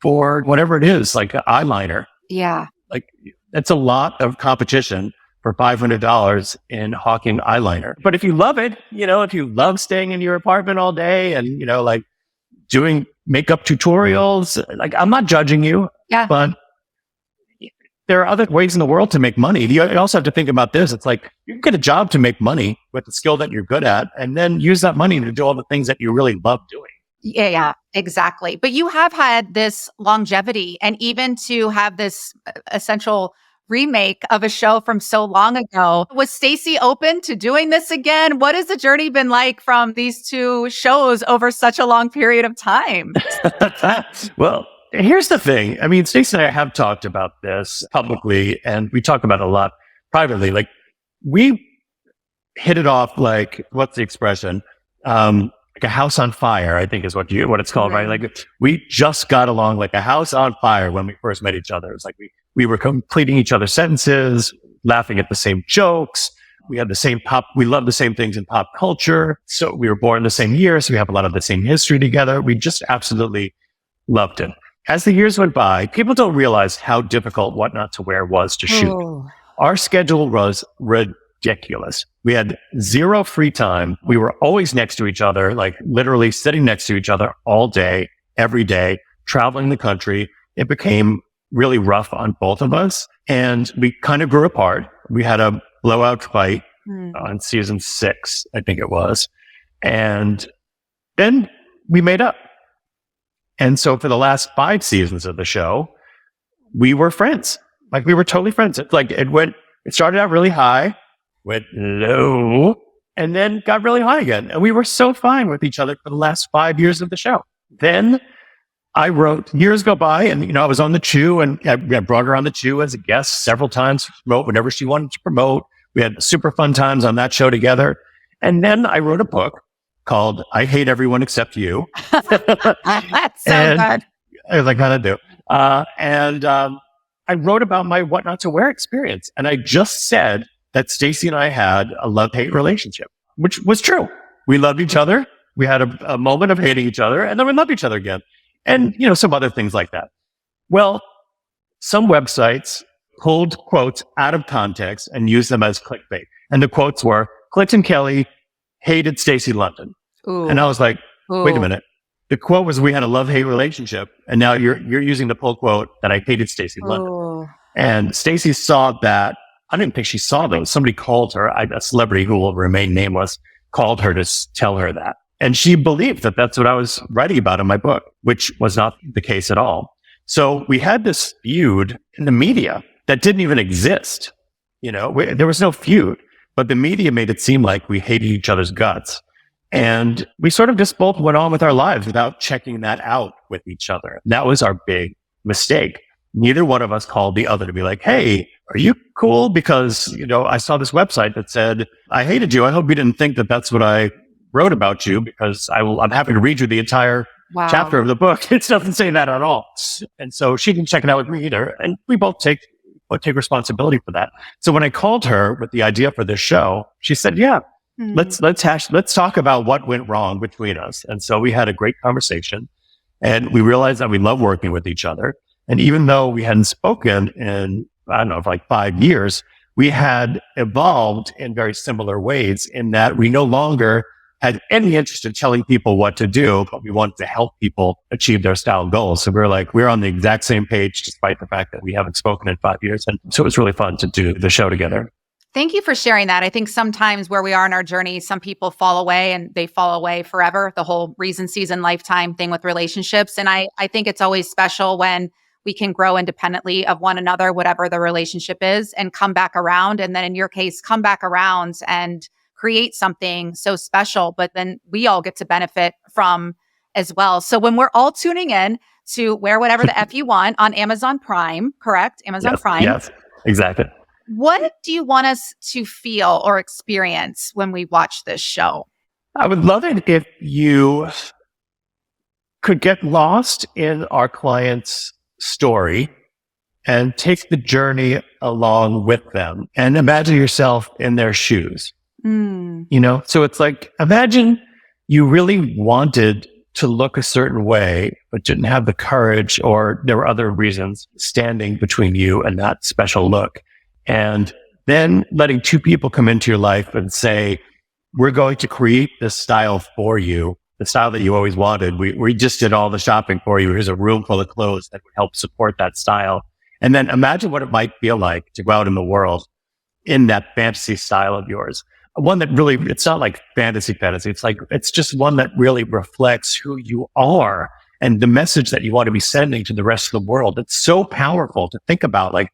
for whatever it is, like an eyeliner? Yeah. Like, that's a lot of competition for $500 in hawking eyeliner. But if you love it, if you love staying in your apartment all day and, like doing makeup tutorials, like, I'm not judging you, but there are other ways in the world to make money. You also have to think about this. It's like, you can get a job to make money with the skill that you're good at, and then use that money to do all the things that you really love doing. Yeah, exactly. But you have had this longevity, and even to have this essential remake of a show from so long ago. Was Stacy open to doing this again? What has the journey been like from these two shows over such a long period of time? Well, here's the thing. I mean, Stacy and I have talked about this publicly, and we talk about it a lot privately. Like, we hit it off like, what's the expression? Like a house on fire, I think is what it's called, right? Like, we just got along like a house on fire when we first met each other. It's like we were completing each other's sentences, laughing at the same jokes. We had we love the same things in pop culture. So we were born the same year. So we have a lot of the same history together. We just absolutely loved it. As the years went by, people don't realize how difficult What Not to Wear was to shoot. Our schedule was ridiculous. We had zero free time. We were always next to each other, like literally sitting next to each other all day, every day, traveling the country. It became really rough on both of us, and we kind of grew apart. We had a blowout fight on season 6, I think it was. And then we made up. And so for the last 5 seasons of the show, we were friends. Like, we were totally friends. It started out really high, went low, and then got really high again. And we were so fine with each other for the last 5 years of the show. Then I wrote, years go by, and, I was on The Chew, and I brought her on The Chew as a guest several times to promote whenever she wanted to promote. We had super fun times on that show together. And then I wrote a book called I Hate Everyone Except You. That's so good. As I kind of do. I wrote about my What Not to Wear experience. And I just said that Stacy and I had a love-hate relationship, which was true. We loved each other. We had a moment of hating each other, and then we loved each other again. And, some other things like that. Well, some websites pulled quotes out of context and used them as clickbait. And the quotes were, Clinton Kelly hated Stacy London. Ooh. And I was like, wait a Ooh. minute. The quote was we had a love-hate relationship. And now you're using the pull quote that I hated Stacy London. Ooh. And Stacy saw that. I didn't think she saw those. Somebody called her, a celebrity who will remain nameless, called her to tell her that. And she believed that that's what I was writing about in my book, which was not the case at all. So we had this feud in the media that didn't even exist. There was no feud, but the media made it seem like we hated each other's guts. And we sort of just both went on with our lives without checking that out with each other. That was our big mistake. Neither one of us called the other to be like, hey, are you cool? Because, I saw this website that said, I hated you. I hope you didn't think that that's what I wrote about you, because I'm happy to read you the entire chapter of the book. It doesn't say that at all. And so she didn't check it out with me either. And we both take responsibility for that. So when I called her with the idea for this show, she said, yeah, let's talk about what went wrong between us. And so we had a great conversation, and we realized that we love working with each other. And even though we hadn't spoken in, I don't know, for like 5 years, we had evolved in very similar ways in that we no longer had any interest in telling people what to do, but we wanted to help people achieve their style goals. So we're on the exact same page, despite the fact that we haven't spoken in 5 years. And so it was really fun to do the show together. Thank you for sharing that. I think sometimes where we are in our journey, some people fall away and they fall away forever. The whole reason, season, lifetime thing with relationships. And I think it's always special when we can grow independently of one another, whatever the relationship is, and come back around. And then in your case, come back around and create something so special, but then we all get to benefit from as well. So when we're all tuning in to Wear Whatever the F You Want on Amazon Prime, correct? Amazon Prime. Yes, exactly. What do you want us to feel or experience when we watch this show? I would love it if you could get lost in our client's story and take the journey along with them and imagine yourself in their shoes. So it's like, imagine you really wanted to look a certain way, but didn't have the courage, or there were other reasons standing between you and that special look. And then letting two people come into your life and say, we're going to create this style for you, the style that you always wanted. We just did all the shopping for you. Here's a room full of clothes that would help support that style. And then imagine what it might feel like to go out in the world in that fantasy style of yours. One that really, it's not like fantasy. It's just one that really reflects who you are and the message that you want to be sending to the rest of the world. It's so powerful to think about, like,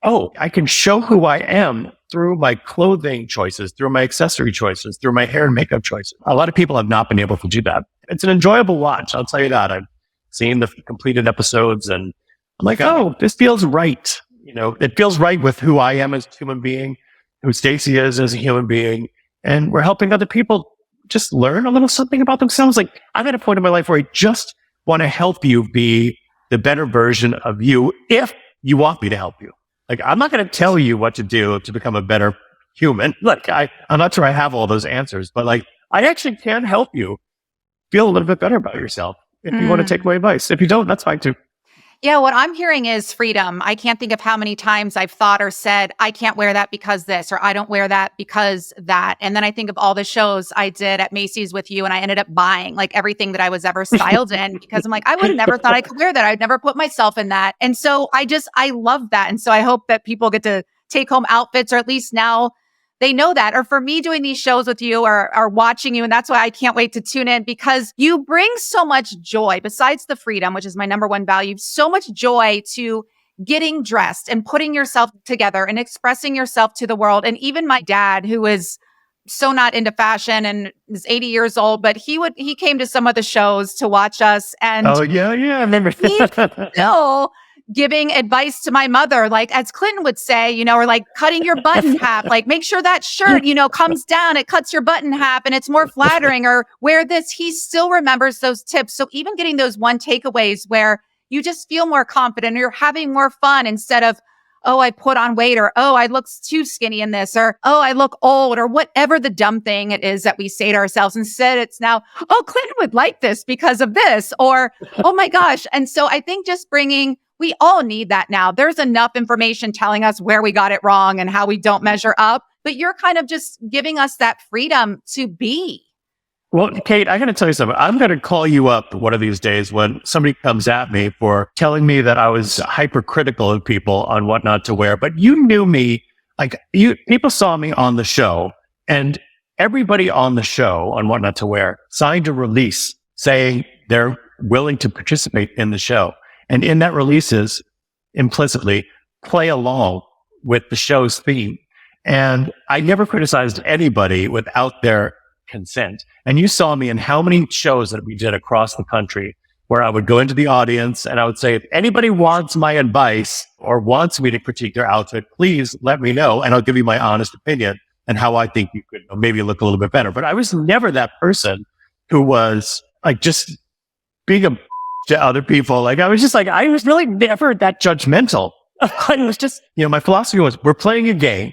oh, I can show who I am through my clothing choices, through my accessory choices, through my hair and makeup choices. A lot of people have not been able to do that. It's an enjoyable watch. I'll tell you that. I've seen the completed episodes and I'm like, oh, this feels right. It feels right with who I am as a human being, who Stacy is as a human being. And we're helping other people just learn a little something about themselves. Like, I'm at a point in my life where I just want to help you be the better version of you if you want me to help you. Like, I'm not going to tell you what to do to become a better human. Look, I'm not sure I have all those answers, but like, I actually can help you feel a little bit better about yourself if you want to take my advice. If you don't, that's fine too. Yeah, what I'm hearing is freedom. I can't think of how many times I've thought or said, I can't wear that because this, or I don't wear that because that. And then I think of all the shows I did at Macy's with you, and I ended up buying like everything that I was ever styled in because I'm like, I would have never thought I could wear that. I'd never put myself in that. And so I love that. And so I hope that people get to take home outfits, or at least now they know that. Or for me, doing these shows with you or watching you. And that's why I can't wait to tune in, because you bring so much joy besides the freedom, which is my number one value, so much joy to getting dressed and putting yourself together and expressing yourself to the world. And even my dad, who is so not into fashion and is 80 years old, but he came to some of the shows to watch us. And oh yeah. I remember. He's still giving advice to my mother, like, as Clinton would say, or like cutting your button half, like make sure that shirt, comes down, it cuts your button half and it's more flattering, or wear this. He still remembers those tips. So even getting those one takeaways where you just feel more confident, or you're having more fun instead of, oh, I put on weight, or, oh, I look too skinny in this, or, oh, I look old, or whatever the dumb thing it is that we say to ourselves. Instead, it's now, oh, Clinton would like this because of this, or, oh my gosh. And so I think just we all need that now. There's enough information telling us where we got it wrong and how we don't measure up. but you're kind of just giving us that freedom to be. Well, Kate, I got to tell you something. I'm going to call you up one of these days when somebody comes at me for telling me that I was hypercritical of people on what not to wear. But you knew me, people saw me on the show, and everybody on the show on what not to wear signed a release saying they're willing to participate in the show. And in that release is implicitly play along with the show's theme. And I never criticized anybody without their consent. And you saw me in how many shows that we did across the country where I would go into the audience and I would say, if anybody wants my advice or wants me to critique their outfit, please let me know and I'll give you my honest opinion and how I think you could maybe look a little bit better. But I was never that person who was just being a to other people. I was really never that judgmental. I was just, my philosophy was, we're playing a game.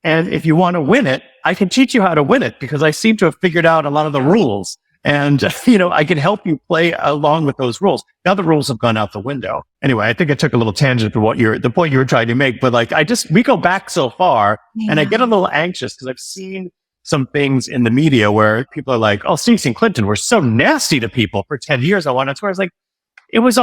And if you want to win it, I can teach you how to win it because I seem to have figured out a lot of the rules. And, I can help you play along with those rules. Now the rules have gone out the window. Anyway, I think I took a little tangent to the point you were trying to make, but we go back so far and I get a little anxious because I've seen some things in the media where people are like, oh, Stacy and Clinton were so nasty to people for 10 years. I want to swear. It was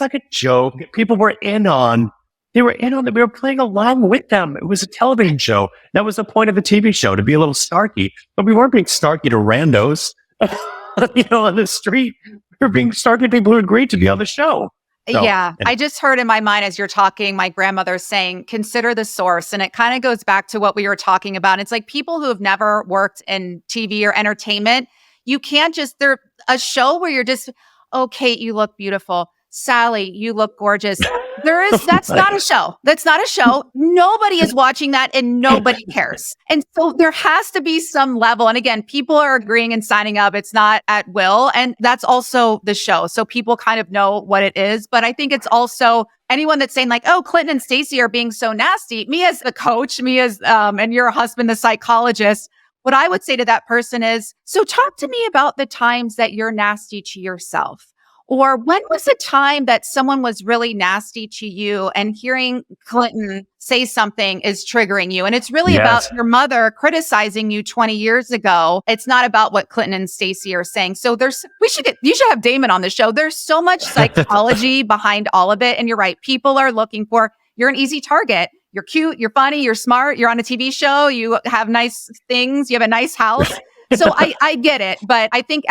like a joke. People were we were playing along with them. It was a television show. That was the point of the TV show, to be a little snarky. But we weren't being snarky to randos, on the street. We were being snarky to people who agreed to be on the show. So, yeah. I just heard in my mind as you're talking, my grandmother saying, consider the source. And it kind of goes back to what we were talking about. It's like people who have never worked in TV or entertainment, you can't they're a show where you're just, oh, Kate, you look beautiful. Sally, you look gorgeous. That's not a show. That's not a show. Nobody is watching that and nobody cares. And so there has to be some level. And again, people are agreeing and signing up. It's not at will. And that's also the show. So people kind of know what it is. But I think it's also anyone that's saying oh, Clinton and Stacy are being so nasty. Me as the coach, and your husband, the psychologist, what I would say to that person is, so talk to me about the times that you're nasty to yourself. Or when was the time that someone was really nasty to you and hearing Clinton say something is triggering you? And it's really about your mother criticizing you 20 years ago. It's not about what Clinton and Stacy are saying. So you should have Damon on the show. There's so much psychology behind all of it. And you're right. People are looking for, you're an easy target. You're cute. You're funny. You're smart. You're on a TV show. You have nice things. You have a nice house. So I get it. But I think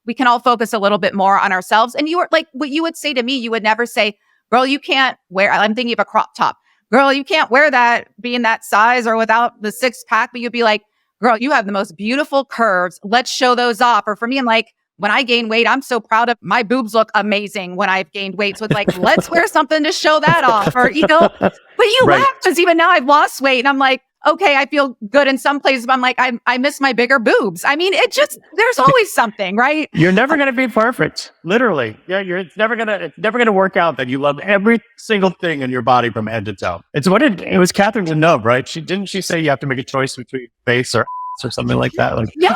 we can all focus a little bit more on ourselves. And you were like, what you would say to me, you would never say, girl, you can't wear, I'm thinking of a crop top. Girl, you can't wear that being that size or without the 6-pack. But you'd be like, girl, you have the most beautiful curves. Let's show those off. Or for me, I'm like, when I gain weight, I'm so proud of my boobs look amazing when I've gained weight. So it's like, let's wear something to show that off. Or, but you laugh because even now I've lost weight and I'm like, okay, I feel good in some places, but I'm like, I miss my bigger boobs. I mean, there's always something, right? You're never going to be perfect. Literally. Yeah. It's never going to work out that you love every single thing in your body from head to toe. It was Catherine Deneuve, right? Didn't she say you have to make a choice between face or something like that? Yeah.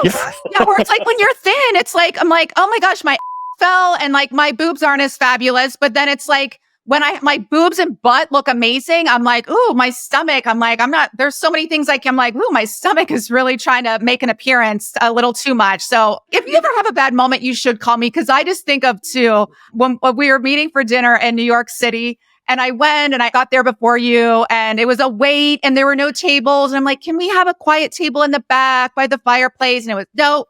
Where it's like when you're thin, it's like, I'm like, oh my gosh, my fell and my boobs aren't as fabulous. But then it's like, when my boobs and butt look amazing, I'm like, ooh, my stomach. I'm like, there's so many things I'm like, ooh, my stomach is really trying to make an appearance a little too much. So if you ever have a bad moment, you should call me. Cause I just think of when we were meeting for dinner in New York City and I went and I got there before you and it was a wait and there were no tables. And I'm like, can we have a quiet table in the back by the fireplace? And it was no.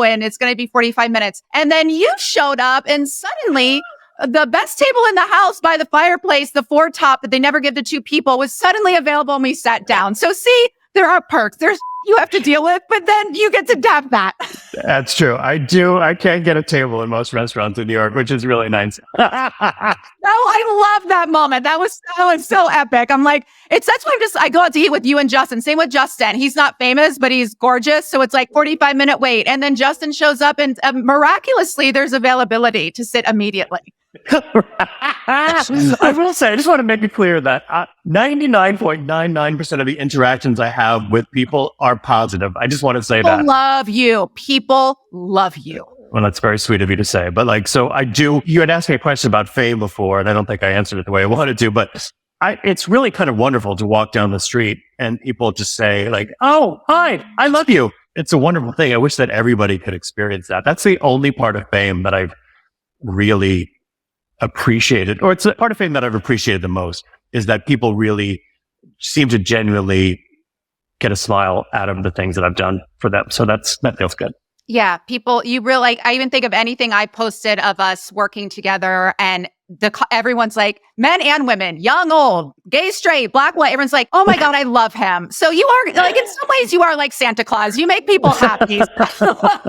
And it's going to be 45 minutes. And then you showed up and suddenly the best table in the house by the fireplace, the 4-top that they never give to 2 people, was suddenly available and we sat down. So see, there are perks. There's you have to deal with, but then you get to have that. That's true. I do. I can't get a table in most restaurants in New York, which is really nice. No, I love that moment. That was so epic. I'm like, that's why I go out to eat with you and Justin. Same with Justin. He's not famous, but he's gorgeous. So it's like 45-minute wait. And then Justin shows up and miraculously there's availability to sit immediately. I will say, I just want to make it clear that 99.99% of the interactions I have with people are positive. I just want to say that. People love you. Well, that's very sweet of you to say. But so I do, you had asked me a question about fame before, and I don't think I answered it the way I wanted to, but it's really kind of wonderful to walk down the street and people just say like, "Oh, hi, I love you." It's a wonderful thing. I wish that everybody could experience that. That's the only part of fame that I've really appreciated, or it's the part of fame that I've appreciated the most, is that people really seem to genuinely get a smile out of the things that I've done for them. So that feels good. Yeah, people, you really like, I even think of anything I posted of us working together and everyone's like, men and women, young, old, gay, straight, black, white. Everyone's like, oh my God, I love him. So you are like, in some ways you are like Santa Claus. You make people happy. Okay,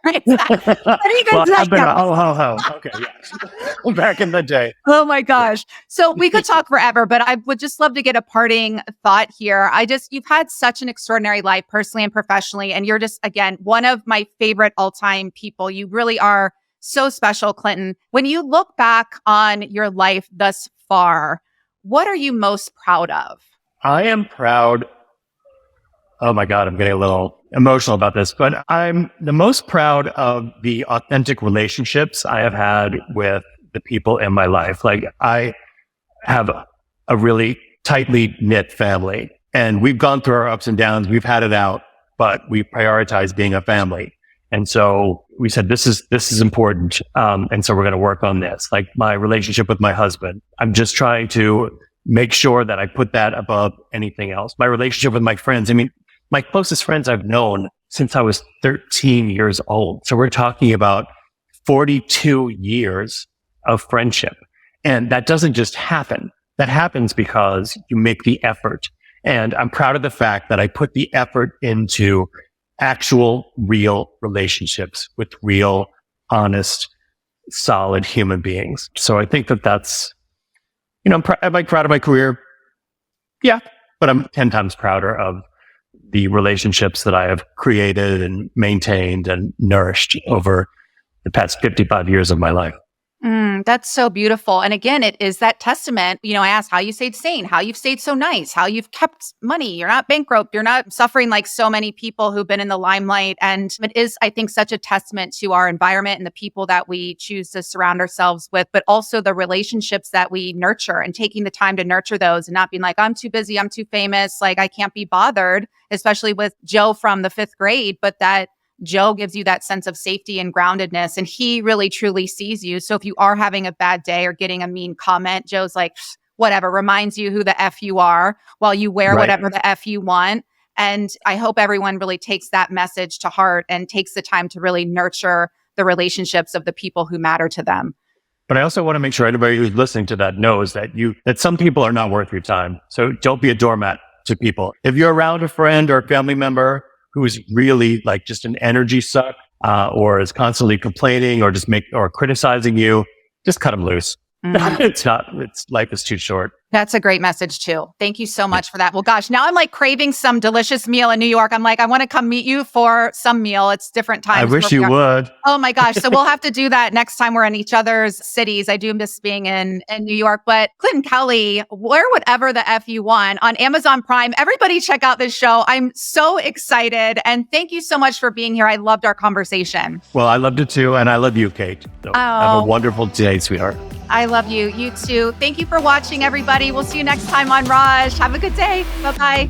yeah. Back in the day. Oh my gosh. So we could talk forever, but I would just love to get a parting thought here. You've had such an extraordinary life personally and professionally. And you're just, again, one of my favorite all-time people. You really are so special, Clinton. When you look back on your life thus far, what are you most proud of? I am proud. Oh my God, I'm getting a little emotional about this, but I'm the most proud of the authentic relationships I have had with the people in my life. Like, I have a really tightly knit family, and we've gone through our ups and downs. We've had it out, but we prioritize being a family. And so we said, this is important. And so we're going to work on this. Like my relationship with my husband, I'm just trying to make sure that I put that above anything else. My relationship with my friends. I mean, my closest friends I've known since I was 13 years old. So we're talking about 42 years of friendship. And that doesn't just happen. That happens because you make the effort. And I'm proud of the fact that I put the effort into actual, real relationships with real, honest, solid human beings. So I think that's, am I proud of my career? Yeah, but I'm 10 times prouder of the relationships that I have created and maintained and nourished over the past 55 years of my life. That's so beautiful. And again, it is that testament. I asked how you stayed sane, how you've stayed so nice, how you've kept money. You're not bankrupt. You're not suffering like so many people who've been in the limelight. And it is, I think, such a testament to our environment and the people that we choose to surround ourselves with, but also the relationships that we nurture and taking the time to nurture those and not being like, I'm too busy, I'm too famous, like I can't be bothered, especially with Joe from the 5th grade, but that Joe gives you that sense of safety and groundedness, and he really truly sees you. So if you are having a bad day or getting a mean comment, Joe's like, whatever, reminds you who the F you are while you wear whatever the F you want. And I hope everyone really takes that message to heart and takes the time to really nurture the relationships of the people who matter to them. But I also want to make sure anybody who's listening to that knows that some people are not worth your time. So don't be a doormat to people. If you're around a friend or a family member who is really like just an energy suck, or is constantly complaining or or criticizing you, just cut them loose. Life is too short. That's a great message too. Thank you so much for that. Well, gosh, now I'm like craving some delicious meal in New York. I'm like, I want to come meet you for some meal. It's different times. I wish you would. Oh my gosh. So we'll have to do that next time we're in each other's cities. I do miss being in New York, but Clinton Kelly, wear whatever the F you want on Amazon Prime. Everybody check out this show. I'm so excited. And thank you so much for being here. I loved our conversation. Well, I loved it too. And I love you, Kate. So have a wonderful day, sweetheart. I love you. You too. Thank you for watching, everybody. We'll see you next time on Raj. Have a good day. Bye-bye.